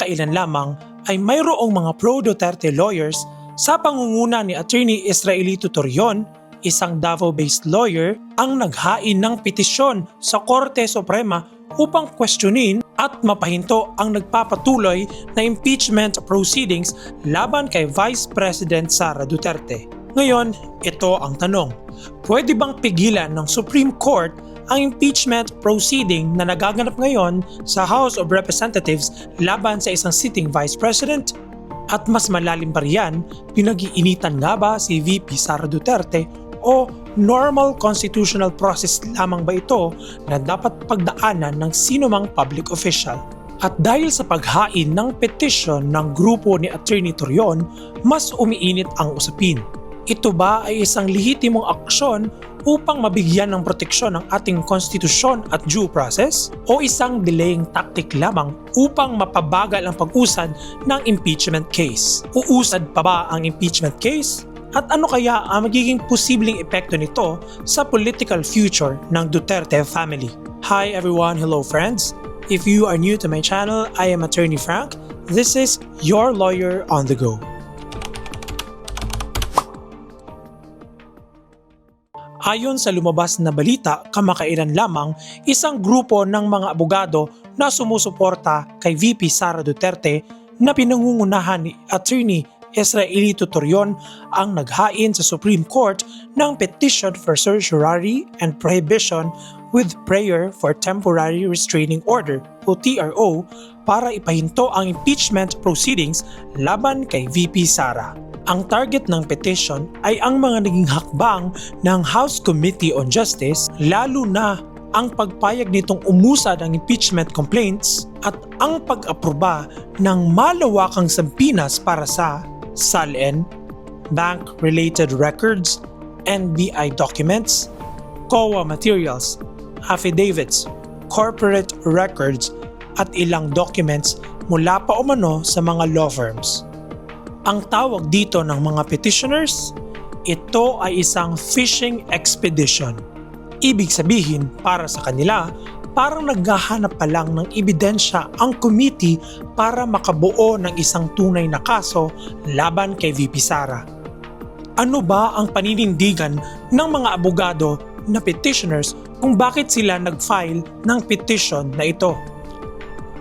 kamakailan lamang ay mayroong mga pro-Duterte lawyers sa pangunguna ni Attorney Israelito Torion, isang Davao-based lawyer, ang naghain ng petisyon sa Korte Suprema upang questionin at mapahinto ang nagpapatuloy na impeachment proceedings laban kay Vice President Sara Duterte. Ngayon, ito ang tanong. Pwede bang pigilan ng Supreme Court ang impeachment proceeding na nagaganap ngayon sa House of Representatives laban sa isang sitting Vice President? At mas malalim pa riyan, pinag-iinitan nga ba si VP Sara Duterte o normal constitutional process lamang ba ito na dapat pagdaanan ng sinumang public official? At dahil sa paghain ng petisyon ng grupo ni Attorney Torion, mas umiinit ang usapin. Ito ba ay isang lehitimong aksyon upang mabigyan ng proteksyon ng ating konstitusyon at due process o isang delaying tactic lamang upang mapabagal ang pag-usad ng impeachment case? Uusad pa ba ang impeachment case? At ano kaya ang magiging posibleng epekto nito sa political future ng Duterte family? Hi everyone, hello friends. If you are new to my channel, I am Attorney Frank. This is your lawyer on the go. Ayon sa lumabas na balita, kamakailan lamang, isang grupo ng mga abogado na sumusuporta kay VP Sara Duterte na pinangungunahan ni Attorney Israelito Torion ang naghain sa Supreme Court ng Petition for Certiorari and Prohibition with Prayer for Temporary Restraining Order o TRO para ipahinto ang impeachment proceedings laban kay VP Sara. Ang target ng petition ay ang mga naging hakbang ng House Committee on Justice, lalo na ang pagpayag nitong umusad ang impeachment complaints at ang pag-aproba ng malawakang sampinas para sa SALN, bank-related records, NBI documents, COA materials, affidavits, corporate records at ilang documents mula pa umano sa mga law firms. Ang tawag dito ng mga petitioners, ito ay isang fishing expedition. Ibig sabihin, para sa kanila, parang naghahanap pa lang ng ebidensya ang committee para makabuo ng isang tunay na kaso laban kay VP Sara. Ano ba ang paninindigan ng mga abogado na petitioners kung bakit sila nag-file ng petition na ito?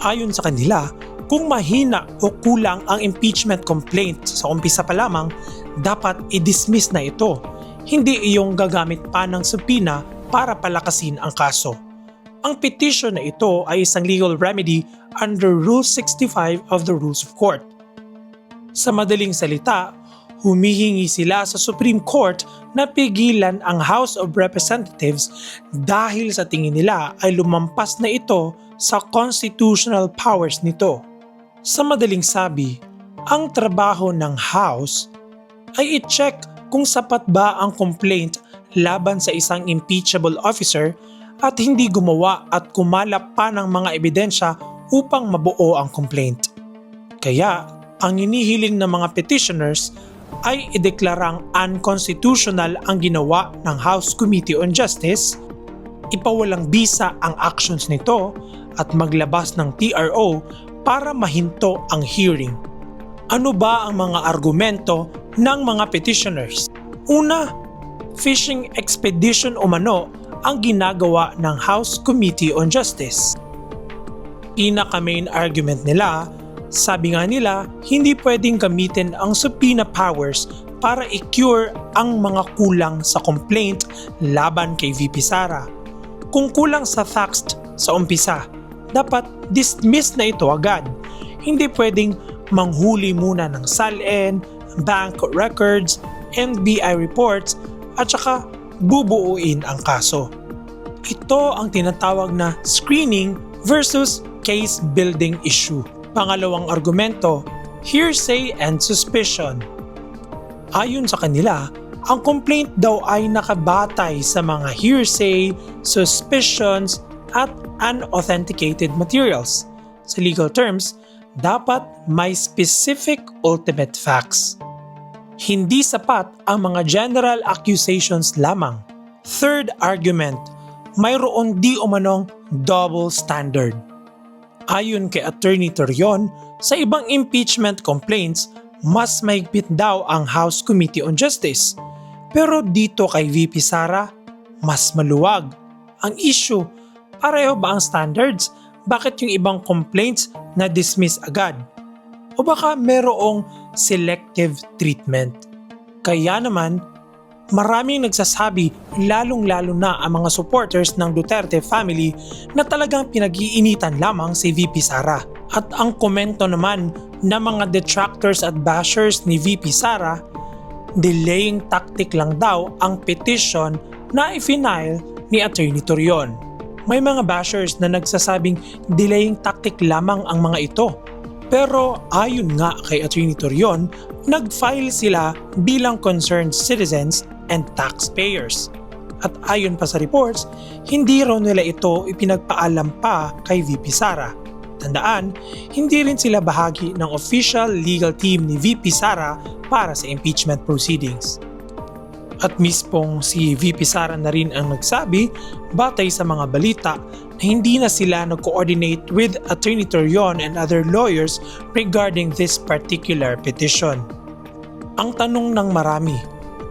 Ayon sa kanila, kung mahina o kulang ang impeachment complaint sa umpisa pa lamang, dapat i-dismiss na ito. Hindi iyong gagamit pa ng subpoena para palakasin ang kaso. Ang petition na ito ay isang legal remedy under Rule 65 of the Rules of Court. Sa madaling salita, humihingi sila sa Supreme Court na pigilan ang House of Representatives dahil sa tingin nila ay lumampas na ito sa constitutional powers nito. Sa madaling sabi, ang trabaho ng House ay i-check kung sapat ba ang complaint laban sa isang impeachable officer at hindi gumawa at kumalap pa ng mga ebidensya upang mabuo ang complaint. Kaya, ang hinihiling ng mga petitioners ay ideklarang unconstitutional ang ginawa ng House Committee on Justice, ipawalang bisa ang actions nito at maglabas ng TRO para mahinto ang hearing. Ano ba ang mga argumento ng mga petitioners? Una, fishing expedition umano ang ginagawa ng House Committee on Justice. Pinaka-main argument nila, sabi nga nila, hindi pwedeng gamitin ang subpoena powers para i-cure ang mga kulang sa complaint laban kay VP Sara. Kung kulang sa facts sa umpisa, dapat dismiss na ito agad. Hindi pwedeng manghuli muna ng SALN, bank records, NBI reports at saka bubuuin ang kaso. Ito ang tinatawag na screening versus case building issue. Pangalawang argumento, hearsay and suspicion. Ayon sa kanila, ang complaint daw ay nakabatay sa mga hearsay, suspicions at unauthenticated materials. Sa legal terms, dapat may specific ultimate facts. Hindi sapat ang mga general accusations lamang. Third argument, mayroon di umanong double standard. Ayon kay Attorney Torion, sa ibang impeachment complaints, mas mahigpit daw ang House Committee on Justice. Pero dito kay VP Sara, mas maluwag. Ang issue, pareho ba ang standards? Bakit yung ibang complaints na dismiss agad? O baka merong selective treatment? Kaya naman, maraming nagsasabi lalong-lalo na ang mga supporters ng Duterte family na talagang pinag-iinitan lamang si VP Sara. At ang komento naman ng mga detractors at bashers ni VP Sara, delaying tactic lang daw ang petition na i-file ni Attorney Torion. May mga bashers na nagsasabing delaying tactic lamang ang mga ito. Pero ayon nga kay Attorney Torion, nag-file sila bilang concerned citizens and taxpayers. At ayon pa sa reports, hindi raw nila ito ipinagpaalam pa kay VP Sara. Tandaan, hindi rin sila bahagi ng official legal team ni VP Sara para sa impeachment proceedings. At mispong si VP Sara na rin ang nagsabi, batay sa mga balita, na hindi na sila nag-coordinate with Attorney Torion and other lawyers regarding this particular petition. Ang tanong ng marami,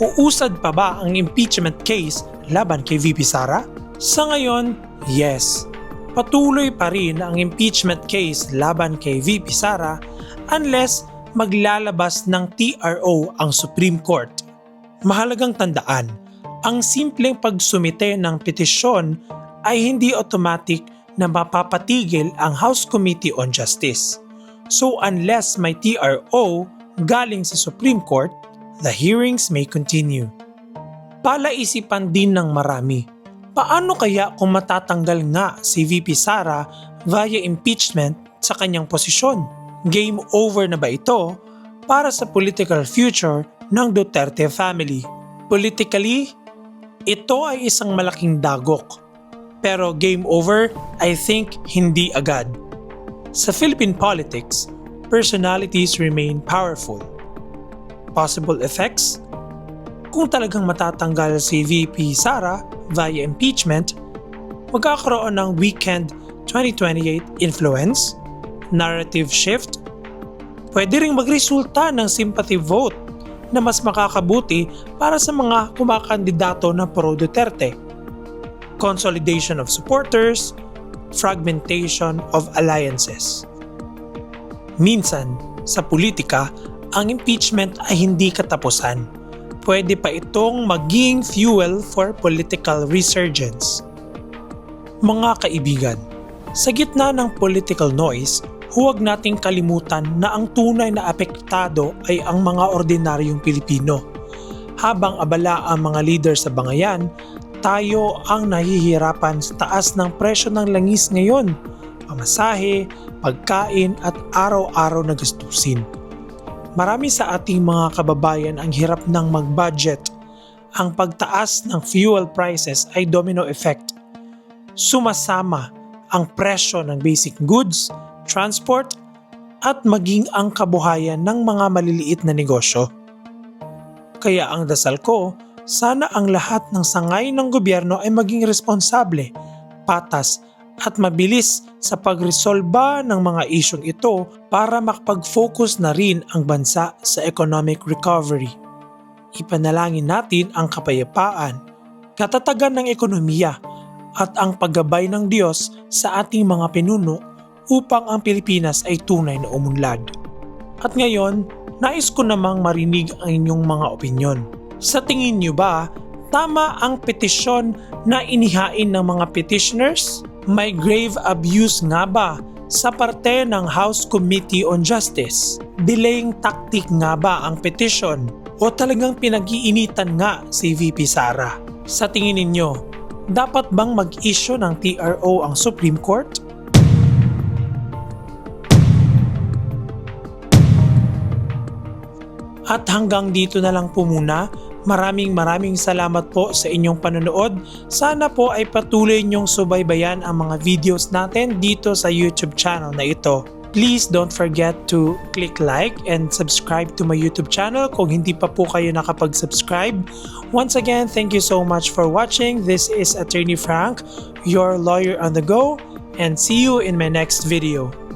uusad pa ba ang impeachment case laban kay VP Sara? Sa ngayon, yes. Patuloy pa rin ang impeachment case laban kay VP Sara unless maglalabas ng TRO ang Supreme Court. Mahalagang tandaan, ang simpleng pagsumite ng petisyon ay hindi automatic na mapapatigil ang House Committee on Justice. So unless may TRO galing sa Supreme Court, the hearings may continue. Palaisipan din ng marami, paano kaya kung matatanggal nga si VP Sara via impeachment sa kanyang posisyon? Game over na ba ito para sa political future ng Duterte family? Politically, ito ay isang malaking dagok. Pero game over, I think hindi agad. Sa Philippine politics, personalities remain powerful. Possible effects? Kung talagang matatanggal si VP Sara via impeachment, magkakaroon ng weekend 2028 influence, narrative shift, pwede ring magresulta ng sympathy vote na mas makakabuti para sa mga kumakandidato na pro-Duterte. Consolidation of supporters, fragmentation of alliances. Minsan, sa politika, ang impeachment ay hindi katapusan. Pwede pa itong maging fuel for political resurgence. Mga kaibigan, sa gitna ng political noise, huwag nating kalimutan na ang tunay na apektado ay ang mga ordinaryong Pilipino. Habang abala ang mga leader sa bangayan, tayo ang nahihirapan sa taas ng presyo ng langis ngayon, pamasahe, pagkain at araw-araw na gastusin. Marami sa ating mga kababayan ang hirap ng mag-budget. Ang pagtaas ng fuel prices ay domino effect. Sumasama ang presyo ng basic goods, transport, at maging ang kabuhayan ng mga maliliit na negosyo. Kaya ang dasal ko, sana ang lahat ng sangay ng gobyerno ay maging responsable, patas at mabilis sa pagresolba ng mga isyong ito para makapag-focus na rin ang bansa sa economic recovery. Ipanalangin natin ang kapayapaan, katatagan ng ekonomiya at ang paggabay ng Diyos sa ating mga pinuno upang ang Pilipinas ay tunay na umunlad. At ngayon, nais ko namang marinig ang inyong mga opinyon. Sa tingin niyo ba, tama ang petisyon na inihain ng mga petitioners? May grave abuse nga ba sa parte ng House Committee on Justice? Delaying tactic nga ba ang petition? O talagang pinag-iinitan nga si VP Sara? Sa tingin ninyo, dapat bang mag-issue ng TRO ang Supreme Court? At hanggang dito na lang po muna. Maraming salamat po sa inyong panonood. Sana po ay patuloy niyong subaybayan ang mga videos natin dito sa YouTube channel na ito. Please don't forget to click like and subscribe to my YouTube channel kung hindi pa po kayo nakapag-subscribe. Once again, thank you so much for watching. This is Attorney Frank, your lawyer on the go, and see you in my next video.